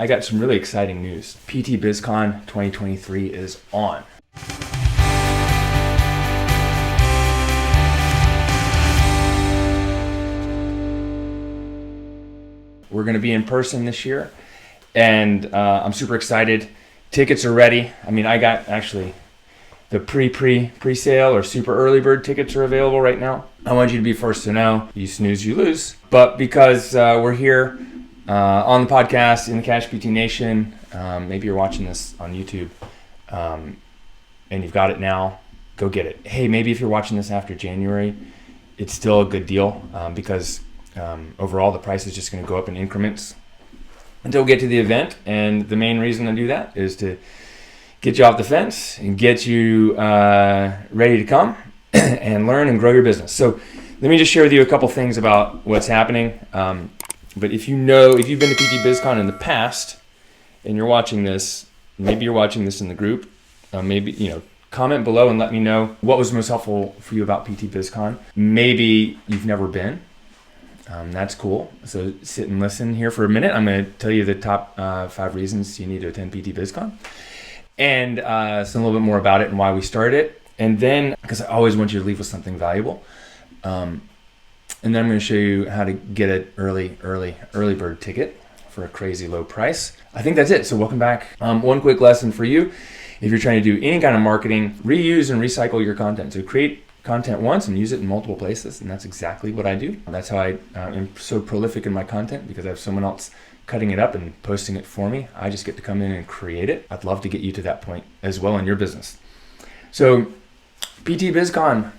I got some really exciting news. PT Biz Con 2023 is on. We're going to be in person this year, and I'm super excited. Tickets are ready. I mean, I got actually the pre-sale or super early bird tickets are available right now. I want you to be first to know. You snooze, you lose. But because we're here on the podcast in the Cash PT Nation, maybe you're watching this on YouTube and you've got it now, go get it. Hey, maybe if you're watching this after January, it's still a good deal because overall the price is just going to go up in increments until we get to the event. And the main reason to do that is to get you off the fence and get you ready to come and learn and grow your business. So let me just share with you a couple things about what's happening. But if you've been to PT Biz Con in the past and you're watching this, maybe you're watching this in the group, comment below and let me know what was most helpful for you about PT Biz Con. Maybe you've never been. That's cool. So sit and listen here for a minute. I'm going to tell you the top 5 reasons you need to attend PT Biz Con and a little bit more about it and why we started it. And then, because I always want you to leave with something valuable. And then I'm going to show you how to get an early bird ticket for a crazy low price. I think that's it. So welcome back. One quick lesson for you. If you're trying to do any kind of marketing, reuse and recycle your content. So create content once and use it in multiple places. And that's exactly what I do. That's how I am so prolific in my content, because I have someone else cutting it up and posting it for me. I just get to come in and create it. I'd love to get you to that point as well in your business. So PT Biz Con.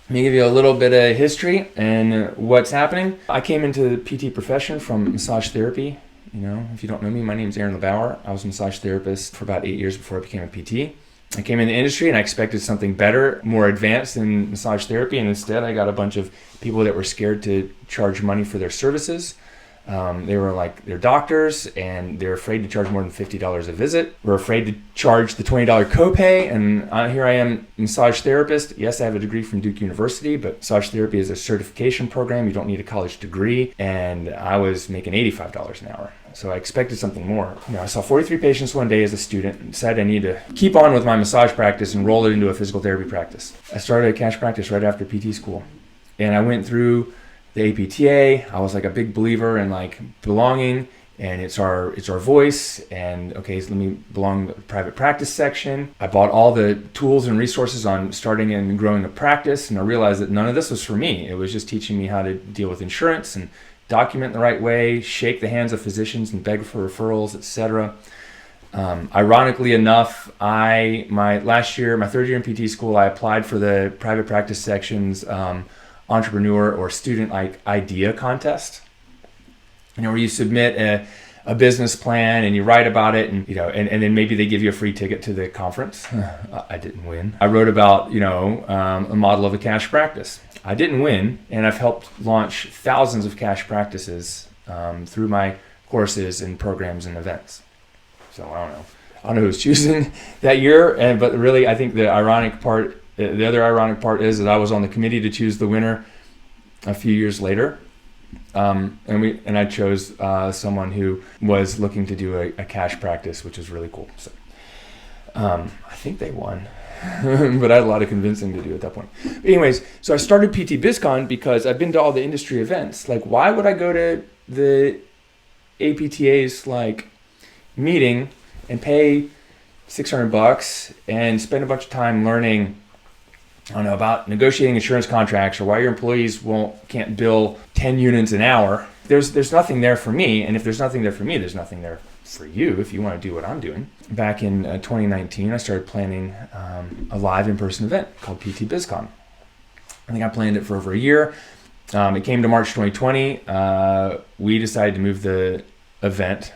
Let me give you a little bit of history and what's happening. I came into the PT profession from massage therapy. If you don't know me, my name's LeBauer. I was a massage therapist for about 8 years before I became a PT. I came in the industry and I expected something better, more advanced than massage therapy, and instead I got a bunch of people that were scared to charge money for their services. They were like, they're doctors and they're afraid to charge more than $50 a visit. We're afraid to charge the $20 copay. And here I am, massage therapist. Yes, I have a degree from Duke University, but massage therapy is a certification program. You don't need a college degree. And I was making $85 an hour. So I expected something more. I saw 43 patients one day as a student and decided I need to keep on with my massage practice and roll it into a physical therapy practice. I started a cash practice right after PT school. And I went through the APTA. I was like a big believer in like belonging, and it's our voice. And okay, so let me belong to the private practice section. I bought all the tools and resources on starting and growing a practice, and I realized that none of this was for me. It was just teaching me how to deal with insurance and document the right way, shake the hands of physicians and beg for referrals, etc. Ironically enough, my third year in PT school, I applied for the private practice section's entrepreneur or student idea contest, where you submit a business plan and you write about it, and and then maybe they give you a free ticket to the conference. I didn't win. I wrote about a model of a cash practice. I didn't win, and I've helped launch thousands of cash practices through my courses and programs and events. So I don't know who's choosing that year, but really I think the other ironic part is that I was on the committee to choose the winner a few years later, and I chose someone who was looking to do a cash practice, which was really cool. So I think they won, but I had a lot of convincing to do at that point. But anyways, so I started PT Biz Con because I've been to all the industry events. Like, why would I go to the APTA's meeting and pay $600 and spend a bunch of time learning about negotiating insurance contracts, or why your employees can't bill 10 units an hour? There's nothing there for me, and if there's nothing there for me, there's nothing there for you if you want to do what I'm doing. Back in 2019, I started planning a live in-person event called PT Biz Con. I think I planned it for over a year. It came to March 2020. We decided to move the event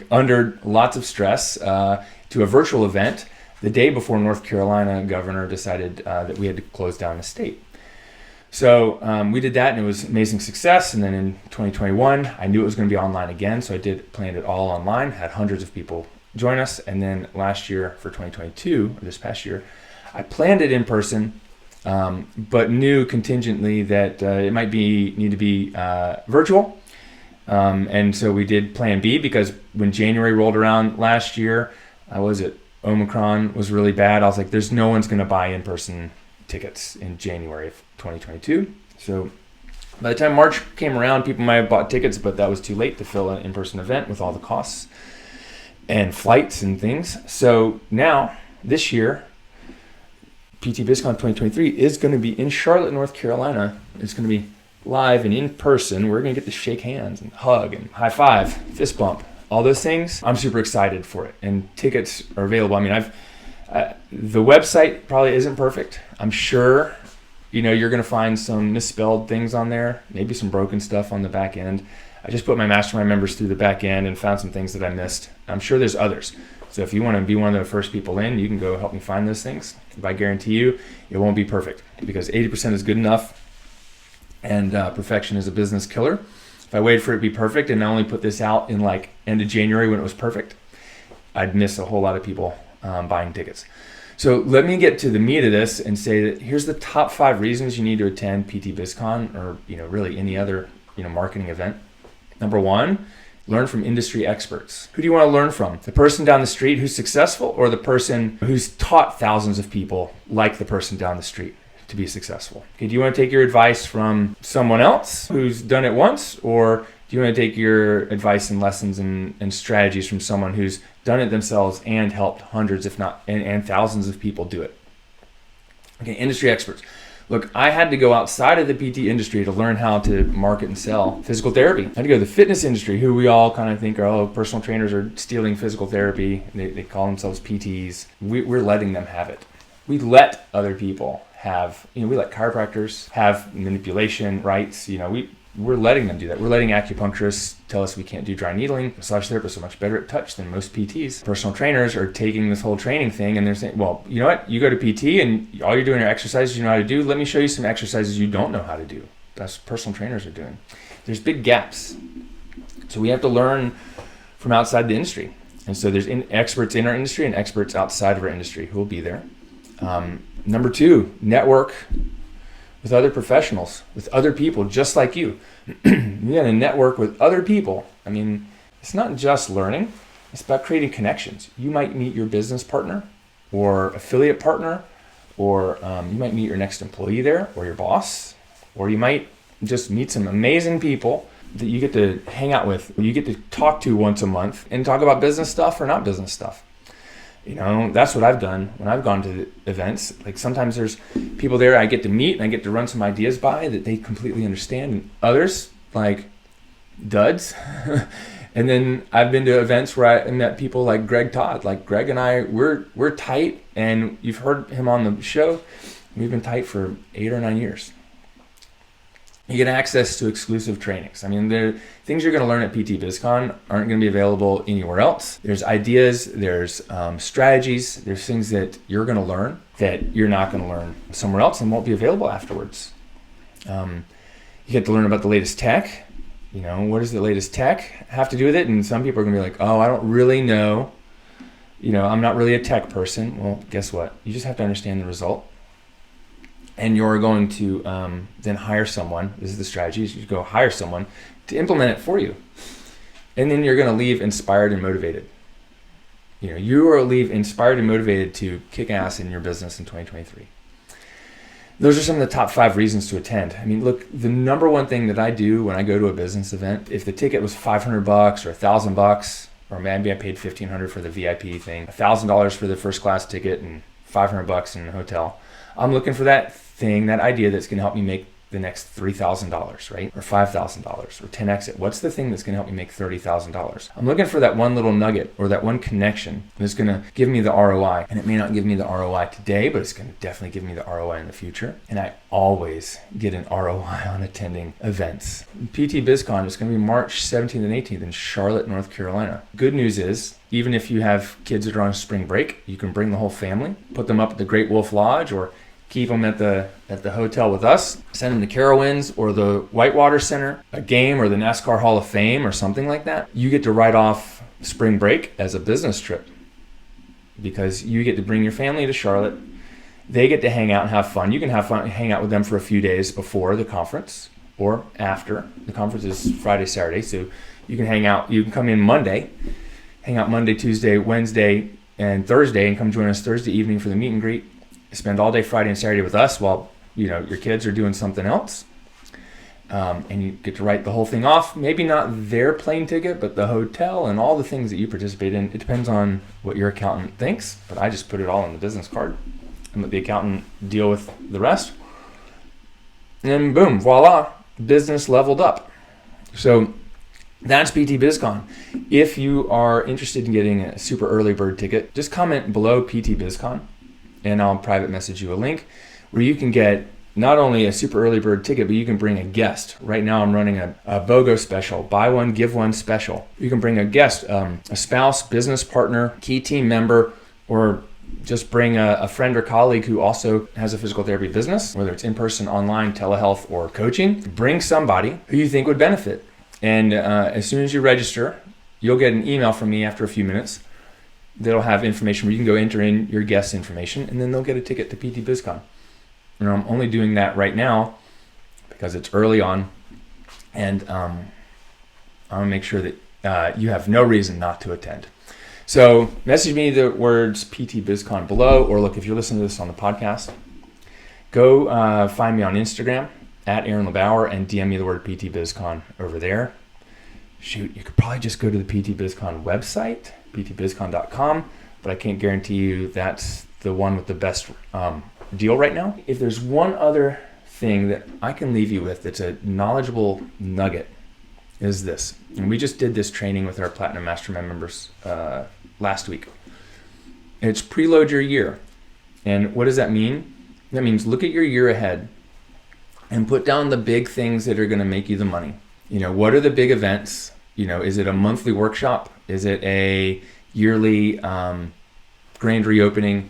under lots of stress to a virtual event the day before North Carolina governor decided that we had to close down the state. So we did that, and it was amazing success. And then in 2021, I knew it was going to be online again, so I planned it all online, had hundreds of people join us. And then last year for 2022, or this past year, I planned it in person, but knew contingently that it might need to be virtual. And so we did plan B, because when January rolled around last year, Omicron was really bad. I was like, there's no one's going to buy in-person tickets in January of 2022. So by the time March came around, people might have bought tickets, but that was too late to fill an in-person event with all the costs and flights and things. So now, this year, PT Biz Con 2023 is going to be in Charlotte, North Carolina. It's going to be live and in person. We're going to get to shake hands and hug and high five, fist bump, all those things. I'm super excited for it, and tickets are available. I mean, the website probably isn't perfect. I'm sure, you're going to find some misspelled things on there, maybe some broken stuff on the back end. I just put my mastermind members through the back end and found some things that I missed. I'm sure there's others. So if you want to be one of the first people in, you can go help me find those things. But I guarantee you, it won't be perfect, because 80% is good enough, and perfection is a business killer. If I waited for it to be perfect and I only put this out in like end of January when it was perfect, I'd miss a whole lot of people buying tickets. So let me get to the meat of this and say that here's the top 5 reasons you need to attend PT Biz Con, or really any other marketing event. Number 1, learn from industry experts. Who do you want to learn from? The person down the street who's successful, or the person who's taught thousands of people like the person down the street to be successful? Okay, do you want to take your advice from someone else who's done it once, or do you want to take your advice and lessons and strategies from someone who's done it themselves and helped hundreds, if not and thousands of people do it? Okay, industry experts. Look, I had to go outside of the PT industry to learn how to market and sell physical therapy. I had to go to the fitness industry, who we all kind of think are, personal trainers are stealing physical therapy. They call themselves PTs. We're letting them have it. We let other people have, we let chiropractors have manipulation rights. We're letting them do that. We're letting acupuncturists tell us we can't do dry needling. Massage therapists are much better at touch than most PTs. Personal trainers are taking this whole training thing and they're saying, well, you know what? You go to PT and all you're doing are exercises you know how to do. Let me show you some exercises you don't know how to do. That's what personal trainers are doing. There's big gaps. So we have to learn from outside the industry. And so there's experts in our industry and experts outside of our industry who will be there. Number 2, network with other professionals, with other people just like you. You got to network with other people. I mean, it's not just learning. It's about creating connections. You might meet your business partner or affiliate partner, or you might meet your next employee there, or your boss, or you might just meet some amazing people that you get to hang out with, or you get to talk to once a month and talk about business stuff or not business stuff. That's what I've done when I've gone to events. Like, sometimes there's people there I get to meet and I get to run some ideas by that they completely understand, and others, like, duds. And then I've been to events where I met people like Greg Todd. Like, Greg and I, we're tight, and you've heard him on the show. We've been tight for 8 or 9 years. You get access to exclusive trainings. I mean, the things you're going to learn at PT Biz Con aren't going to be available anywhere else. There's ideas, there's strategies, there's things that you're going to learn that you're not going to learn somewhere else and won't be available afterwards. You get to learn about the latest tech. What does the latest tech have to do with it? And some people are going to be like, oh, I don't really know. I'm not really a tech person. Well, guess what? You just have to understand the result. And you're going to then hire someone. This is the strategy. You go hire someone to implement it for you. And then you're going to leave inspired and motivated. You will leave inspired and motivated to kick ass in your business in 2023. Those are some of the top 5 reasons to attend. I mean, look, the number one thing that I do when I go to a business event, if the ticket was $500 or $1,000, or maybe I paid $1,500 for the VIP thing, $1,000 for the first class ticket, and $500 in the hotel, I'm looking for that thing, that idea that's going to help me make the next $3,000, right? Or $5,000 or 10x it. What's the thing that's going to help me make $30,000? I'm looking for that one little nugget or that one connection that's going to give me the ROI. And it may not give me the ROI today, but it's going to definitely give me the ROI in the future. And I always get an ROI on attending events. PT Biz Con is going to be March 17th and 18th in Charlotte, North Carolina. Good news is, even if you have kids that are on spring break, you can bring the whole family, put them up at the Great Wolf Lodge, or keep them at the hotel with us, send them to Carowinds or the Whitewater Center, a game, or the NASCAR Hall of Fame or something like that. You get to write off spring break as a business trip because you get to bring your family to Charlotte. They get to hang out and have fun. You can have fun, hang out with them for a few days before the conference, or after. The conference is Friday, Saturday, so you can hang out. You can come in Monday, hang out Monday, Tuesday, Wednesday, and Thursday, and come join us Thursday evening for the meet and greet. Spend all day Friday and Saturday with us while your kids are doing something else. And you get to write the whole thing off. Maybe not their plane ticket, but the hotel and all the things that you participate in. It depends on what your accountant thinks, but I just put it all on the business card and let the accountant deal with the rest. And boom, voila, business leveled up. So that's PT Biz Con. If you are interested in getting a super early bird ticket, just comment below PT Biz Con and I'll private message you a link where you can get not only a super early bird ticket, but you can bring a guest. Right now I'm running a BOGO special, buy one, give one special. You can bring a guest, a spouse, business partner, key team member, or just bring a friend or colleague who also has a physical therapy business, whether it's in-person, online, telehealth, or coaching. Bring somebody who you think would benefit. And as soon as you register, you'll get an email from me after a few minutes that'll have information where you can go enter in your guest information, and then they'll get a ticket to PT Biz Con. And I'm only doing that right now because it's early on, and I want to make sure that you have no reason not to attend. So message me the words PT BizCon below, or look, if you're listening to this on the podcast, go find me on Instagram at Aaron LeBauer and DM me the word PT BizCon over there. Shoot, you could probably just go to the PT BizCon website, ptbizcon.com, but I can't guarantee you that's the one with the best deal right now. If there's one other thing that I can leave you with that's a knowledgeable nugget, is this. And we just did this training with our Platinum Mastermind members last week. It's preload your year. And what does that mean? That means look at your year ahead and put down the big things that are going to make you the money. What are the big events? Is it a monthly workshop? Is it a yearly grand reopening?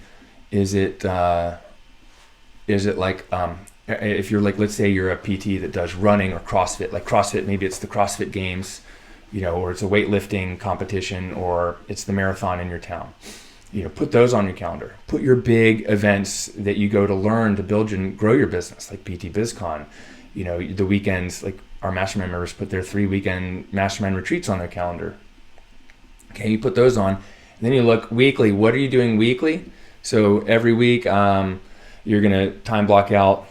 Is it like if you're like, let's say you're a PT that does running or CrossFit, like CrossFit, maybe it's the CrossFit Games, or it's a weightlifting competition, or it's the marathon in your town. Put those on your calendar. Put your big events that you go to learn to build and grow your business, like PT Biz Con. The weekends, like our mastermind members put their 3-weekend mastermind retreats on their calendar. Okay, you put those on. And then you look weekly. What are you doing weekly? So every week, you're going to time block out,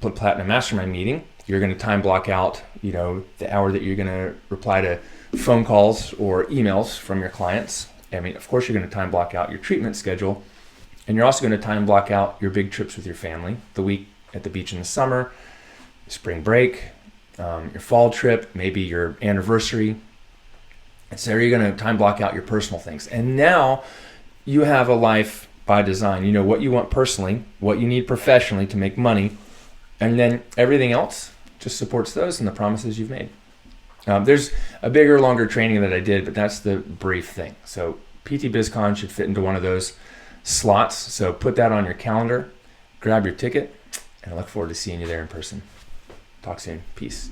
Platinum Mastermind meeting. You're going to time block out, the hour that you're going to reply to phone calls or emails from your clients. Of course, you're going to time block out your treatment schedule. And you're also going to time block out your big trips with your family, the week at the beach in the summer, spring break, your fall trip, maybe your anniversary. And so you're going to time block out your personal things. And now you have a life by design. You know what you want personally, what you need professionally to make money, and then everything else just supports those and the promises you've made. There's a bigger, longer training that I did, but that's the brief thing. So PT BizCon should fit into one of those slots. So put that on your calendar, grab your ticket, and I look forward to seeing you there in person. Talk soon. Peace.